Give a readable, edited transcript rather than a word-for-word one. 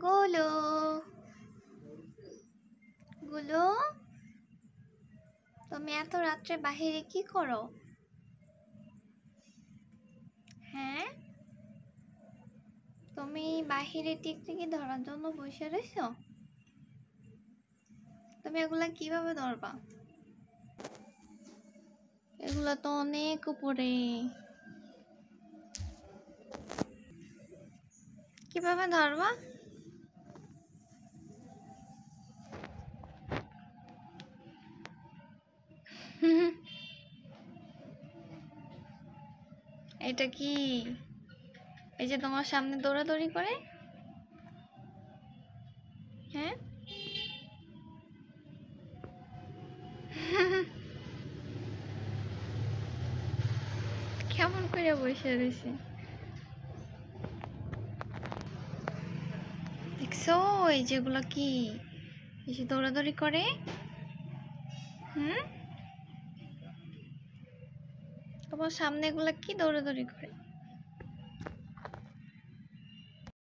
গুলো গুলো তুমি এত রাত্রে বাহিরে কি করো? হ্যাঁ, তুমি বাহিরে টিকটিকি ধরার জন্য বসে রয়েছো? তুমি এগুলা কিভাবে ধরবা? এগুলা তো অনেক উপরে। কিভাবে ধরবা? এটা কি এই যে তোমার সামনে দৌড়াদৌড়ি করে? হ্যাঁ। কেমন করে বসে রয়েছে দেখছো? এই যেগুলো কি এই যে দৌড়াদৌড়ি করে? হুম, তোমার সামনে এগুলা কি দৌড়াদৌড়ি করে?